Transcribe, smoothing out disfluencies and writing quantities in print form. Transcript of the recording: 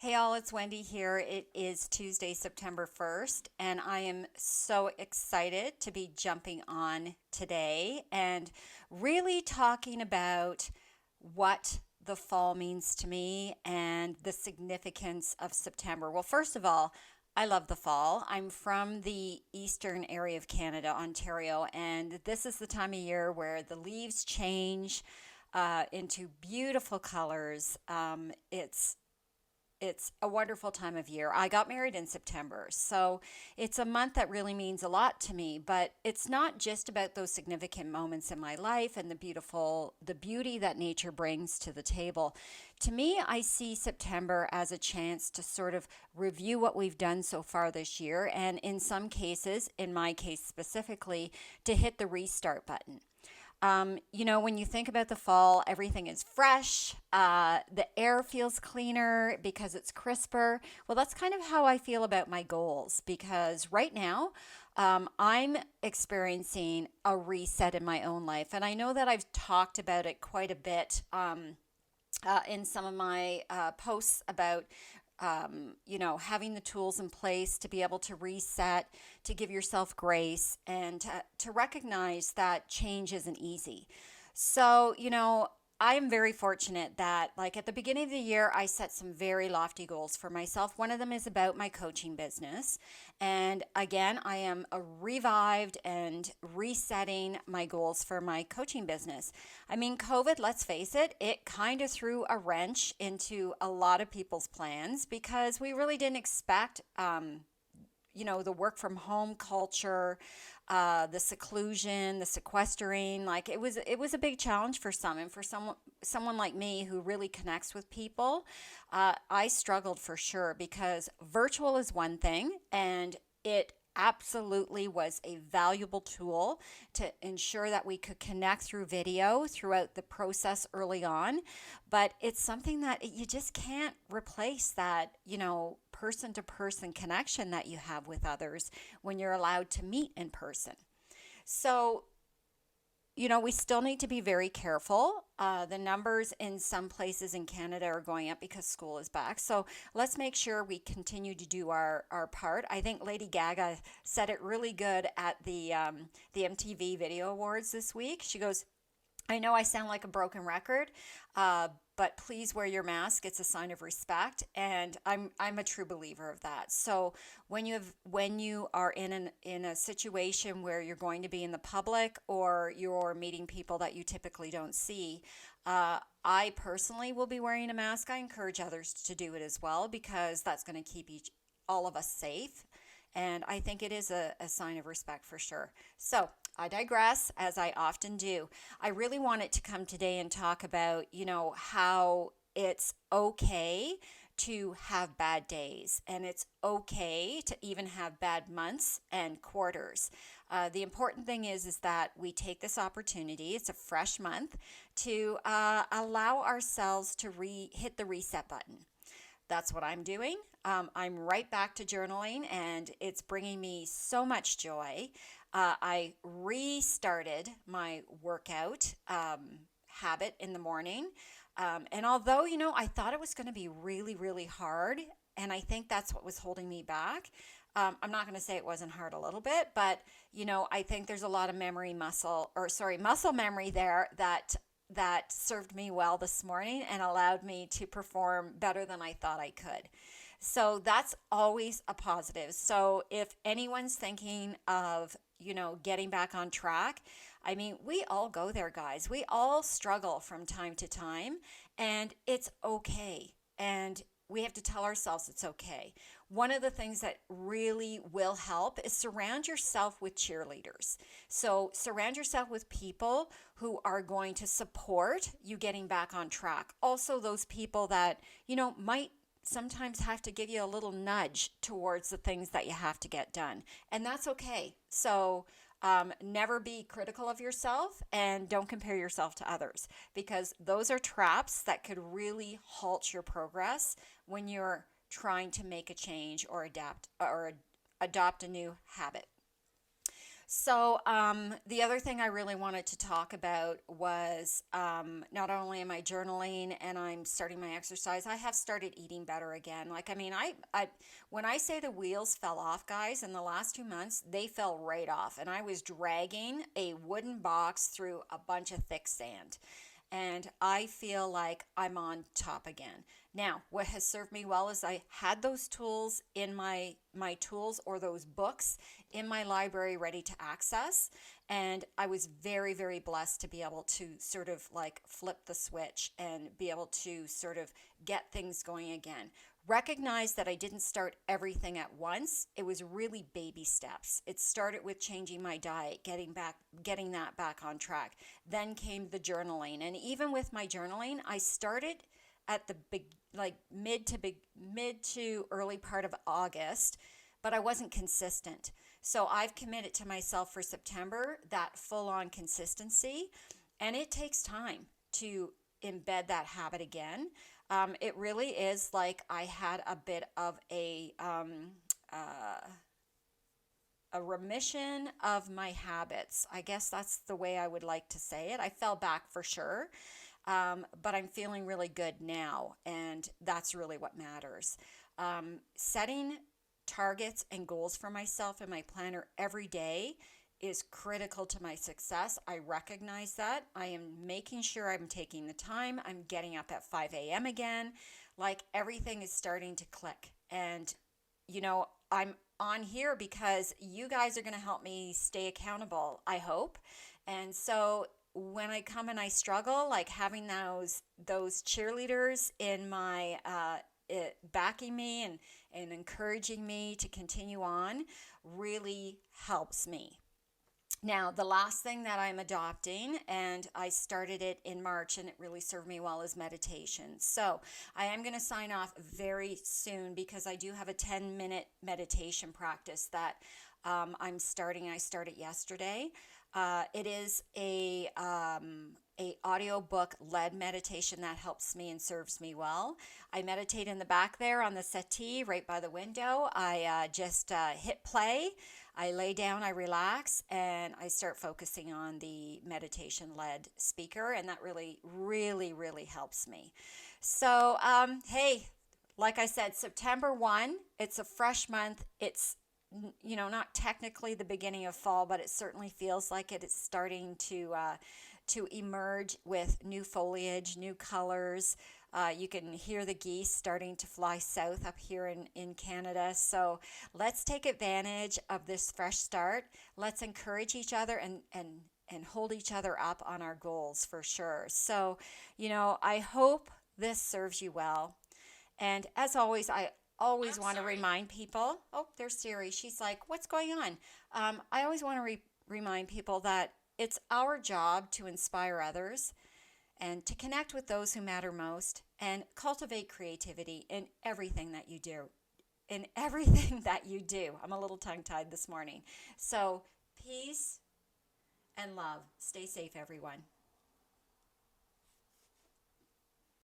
Hey all, it's Wendy here. It is Tuesday, September 1st, and I am so excited to be jumping on today and really talking about what the fall means to me and the significance of September. Well, first of all, I love the fall. I'm from the eastern area of Canada, Ontario, and this is the time of year where the leaves change into beautiful colors. It's a wonderful time of year. I got married in September, so it's a month that really means a lot to me, but it's not just about those significant moments in my life and the beauty that nature brings to the table. To me, I see September as a chance to sort of review what we've done so far this year, and in some cases, in my case specifically, to hit the restart button. When you think about the fall, everything is fresh. The air feels cleaner because it's crisper. Well, that's kind of how I feel about my goals because right now I'm experiencing a reset in my own life. And I know that I've talked about it quite a bit in some of my posts about having the tools in place to be able to reset, to give yourself grace, and to recognize that change isn't easy. So, I am very fortunate that, like, at the beginning of the year, I set some very lofty goals for myself. One of them is about my coaching business. And again, I am revived and resetting my goals for my coaching business. I mean, COVID, let's face it, it kind of threw a wrench into a lot of people's plans because we really didn't expect the work from home culture, the seclusion, the sequestering. Like it was a big challenge for some, and for someone like me who really connects with people, I struggled for sure because virtual is one thing, and it absolutely was a valuable tool to ensure that we could connect through video throughout the process early on. But it's something that you just can't replace that, person to person connection that you have with others when you're allowed to meet in person. So, we still need to be very careful. The numbers in some places in Canada are going up because school is back. So let's make sure we continue to do our part. I think Lady Gaga said it really good at the MTV Video Awards this week. She goes, I know I sound like a broken record, but please wear your mask. It's a sign of respect, and I'm a true believer of that. So when you are in a situation where you're going to be in the public or you're meeting people that you typically don't see, I personally will be wearing a mask. I encourage others to do it as well because that's going to keep all of us safe. And I think it is a sign of respect for sure. So I digress, as I often do. I really wanted to come today and talk about, how it's okay to have bad days and it's okay to even have bad months and quarters. The important thing is that we take this opportunity, it's a fresh month, to allow ourselves to hit the reset button. That's what I'm doing. I'm right back to journaling, and it's bringing me so much joy. I restarted my workout habit in the morning. And although, I thought it was going to be really, really hard, and I think that's what was holding me back. I'm not going to say it wasn't hard a little bit, but, I think there's a lot of muscle memory there that served me well this morning and allowed me to perform better than I thought I could. So that's always a positive. So if anyone's thinking of, getting back on track, I mean, we all go there, guys. We all struggle from time to time, and it's okay. And we have to tell ourselves it's okay. One of the things that really will help is surround yourself with cheerleaders. So surround yourself with people who are going to support you getting back on track. Also, those people that, might sometimes have to give you a little nudge towards the things that you have to get done. And that's okay. So never be critical of yourself and don't compare yourself to others because those are traps that could really halt your progress when you're trying to make a change or adopt a new habit. So, the other thing I really wanted to talk about was not only am I journaling and I'm starting my exercise, I have started eating better again. Like, I mean, when I say the wheels fell off, guys, in the last 2 months, they fell right off. And I was dragging a wooden box through a bunch of thick sand. And I feel like I'm on top again. Now, what has served me well is I had those tools in my tools or those books in my library ready to access, and I was very very blessed to be able to sort of like flip the switch and be able to sort of get things going again. Recognize that I didn't start everything at once. It was really baby steps. It started with changing my diet, getting that back on track. Then came the journaling, and even with my journaling, I started at the big, like mid to early part of August, but I wasn't consistent. So I've committed to myself for September that full on consistency, and it takes time to embed that habit again. It really is like I had a bit of a remission of my habits. I guess that's the way I would like to say it. I fell back for sure, but I'm feeling really good now, and that's really what matters. Setting targets and goals for myself in my planner every day is critical to my success. I recognize that. I am making sure I'm taking the time. I'm getting up at 5 a.m. again. Like everything is starting to click. And, I'm on here because you guys are going to help me stay accountable, I hope. And so when I come and I struggle, like having those cheerleaders in my backing me and encouraging me to continue on really helps me. Now, the last thing that I'm adopting, and I started it in March and it really served me well, is meditation. So I am going to sign off very soon because I do have a 10-minute meditation practice that I'm starting. I started yesterday. It is a audiobook led meditation that helps me and serves me well. I meditate in the back there on the settee right by the window. I just hit play. I lay down, I relax, and I start focusing on the meditation led speaker, and that really, really, really helps me. So, hey, like I said, September 1, it's a fresh month. It's not technically the beginning of fall, but it certainly feels like it is starting to emerge with new foliage, new colors. You can hear the geese starting to fly south up here in Canada. So let's take advantage of this fresh start. Let's encourage each other and hold each other up on our goals for sure. So, I hope this serves you well. And as always, I always want to remind people. Oh, there's Siri. She's like, what's going on? I always want to remind people that it's our job to inspire others and to connect with those who matter most and cultivate creativity in everything that you do. In everything that you do. I'm a little tongue-tied this morning. So, peace and love. Stay safe, everyone.